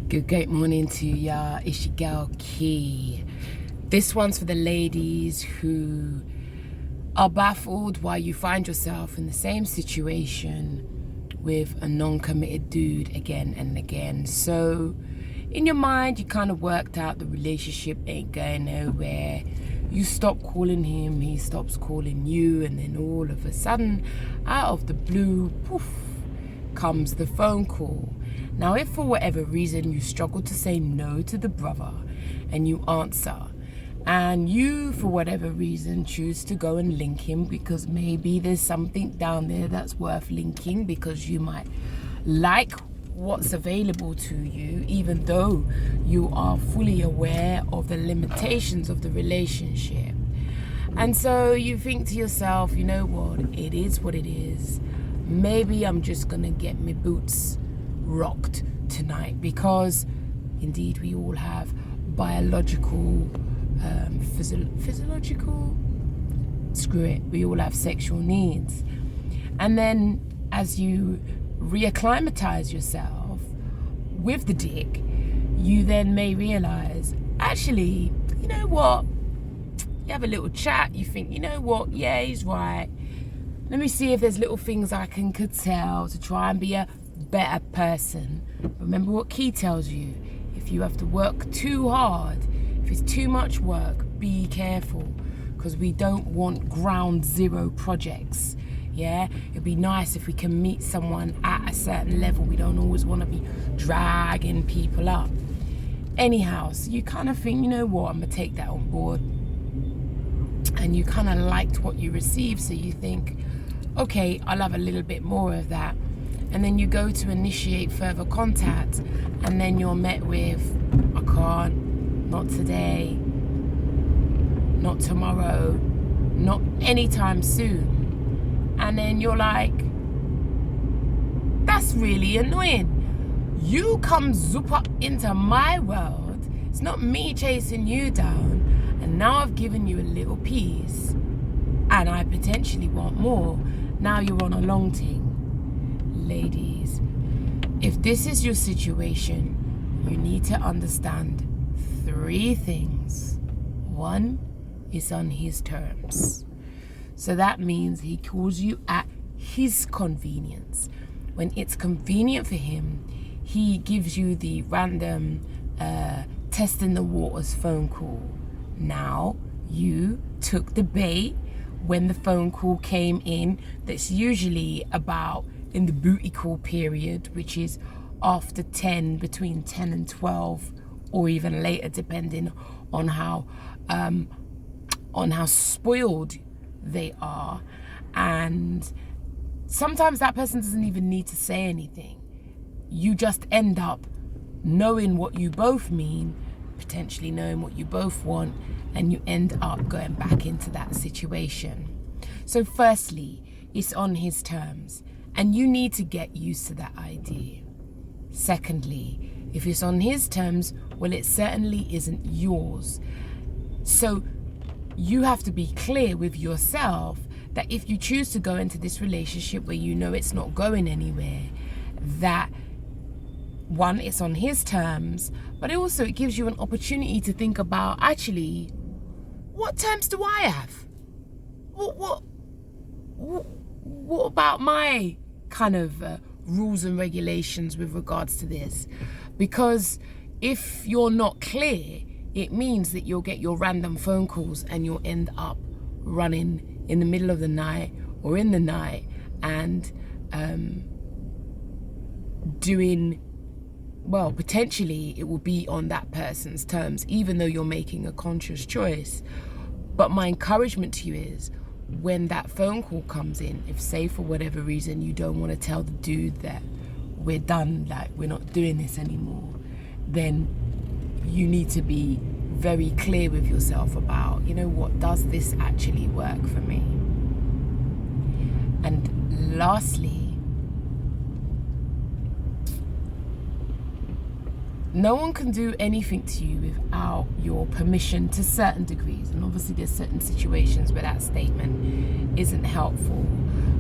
Great morning to ya. It's your girl Key. This one's for the ladies who are baffled why you find yourself in the same situation with a non-committed dude again and again. So in your mind, you kind of worked out the relationship ain't going nowhere. You stop calling him, he stops calling you, and then all of a sudden, out of the blue, poof, comes the phone call. Now, if for whatever reason you struggle to say no to the brother and you answer, and you, for whatever reason, choose to go and link him because maybe there's something down there that's worth linking because you might like what's available to you, even though you are fully aware of the limitations of the relationship. And so you think to yourself, you know what, it is what it is. Maybe I'm just gonna get my boots rocked tonight, because indeed we all have biological, physiological, screw it, we all have sexual needs. And then as you reacclimatize yourself with the dick, you then may realize, actually, you know what, you have a little chat, you think, you know what, yeah, he's right, let me see if there's little things I can curtail to try and be a better person. Remember what Key tells you, if you have to work too hard, if it's too much work, be careful, because we don't want ground zero projects. Yeah, it'd be nice if we can meet someone at a certain level. We don't always want to be dragging people up. Anyhow, so you kind of think, you know what, I'm gonna take that on board. And you kind of liked what you received, so you think, okay, I'll have a little bit more of that. And then you go to initiate further contact, and then you're met with, I can't, not today, not tomorrow, not anytime soon. And then you're like, that's really annoying. You come zoop up into my world, it's not me chasing you down, and now I've given you a little piece, and I potentially want more. Now you're on a long thing. Ladies, if this is your situation, you need to understand 3 things. 1 is on his terms. So that means he calls you at his convenience. When it's convenient for him, he gives you the random testing the waters phone call. Now, you took the bait when the phone call came in. That's usually about in the booty call period, which is after 10, between 10 and 12, or even later, depending on how spoiled they are. And sometimes that person doesn't even need to say anything. You just end up knowing what you both mean, potentially knowing what you both want, and you end up going back into that situation. So firstly, it's on his terms, and you need to get used to that idea. Secondly, if it's on his terms, well, it certainly isn't yours. So you have to be clear with yourself that if you choose to go into this relationship where you know it's not going anywhere, that 1, it's on his terms, but also it gives you an opportunity to think about, actually, what terms do I have? What about my kind of rules and regulations with regards to this? Because if you're not clear, it means that you'll get your random phone calls and you'll end up running in the middle of the night or in the night and doing, well, potentially it will be on that person's terms, even though you're making a conscious choice. But my encouragement to you is, when that phone call comes in, if say for whatever reason you don't want to tell the dude that we're done, like we're not doing this anymore, then you need to be very clear with yourself about, you know what, does this actually work for me? And lastly, no one can do anything to you without your permission to certain degrees. And obviously there's certain situations where that statement isn't helpful.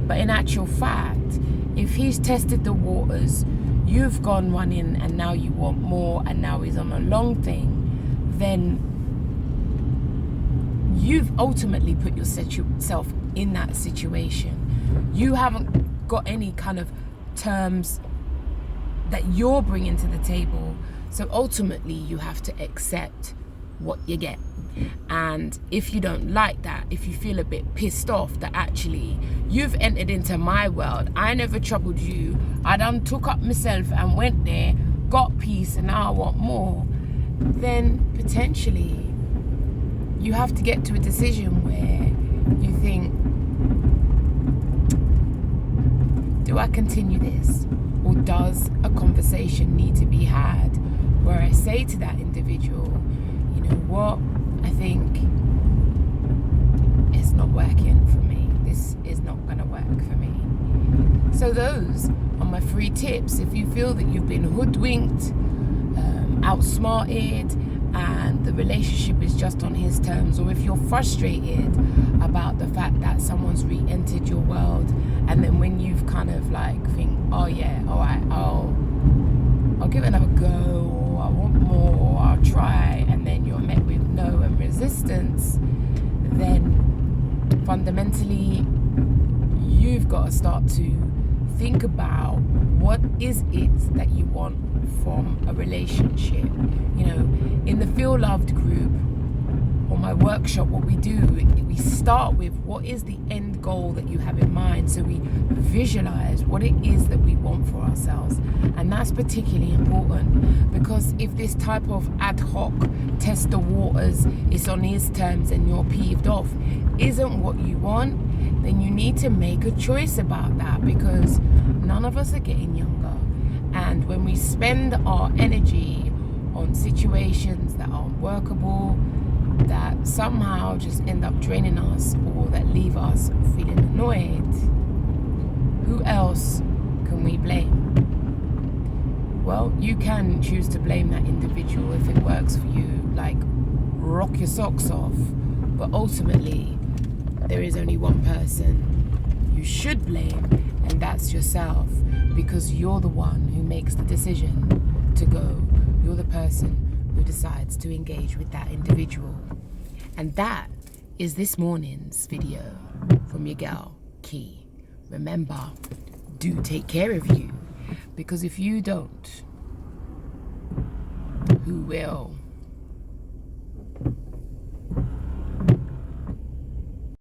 But in actual fact, if he's tested the waters, you've gone one in and now you want more, and now he's on a long thing, then you've ultimately put yourself in that situation. You haven't got any kind of terms that you're bringing to the table, so ultimately you have to accept what you get. And if you don't like that, if you feel a bit pissed off that actually you've entered into my world, I never troubled you, I done took up myself and went there, got peace, and now I want more, then potentially you have to get to a decision where you think, do I continue this? Or does a conversation need to be had where I say to that individual, you know what, I think it's not working for me. This is not going to work for me. So those are my 3 tips. If you feel that you've been hoodwinked, outsmarted, and the relationship is just on his terms, or if you're frustrated about the fact that someone's re-entered your world, and then when you've kind of like think, oh yeah, all right, I'll give it another go, or I want more, or I'll try, and then you're met with no and resistance, then fundamentally you've got to start to think about what is it that you want from a relationship. You know, in the Feel Loved group or my workshop, what we do, we start with what is the end goal that you have in mind. So we visualize what it is that we want for ourselves. And that's particularly important, because if this type of ad hoc test the waters, it's on his terms and you're peeved off, isn't what you want, then you need to make a choice about that, because none of us are getting younger. And when we spend our energy on situations that aren't workable, that somehow just end up draining us, or that leave us feeling annoyed, who else can we blame? Well, you can choose to blame that individual if it works for you, like rock your socks off, but ultimately there is only one person you should blame, and that's yourself, because you're the one who makes the decision to go. You're the person who decides to engage with that individual. And that is this morning's video from your girl, Key. Remember, do take care of you, because if you don't, who will?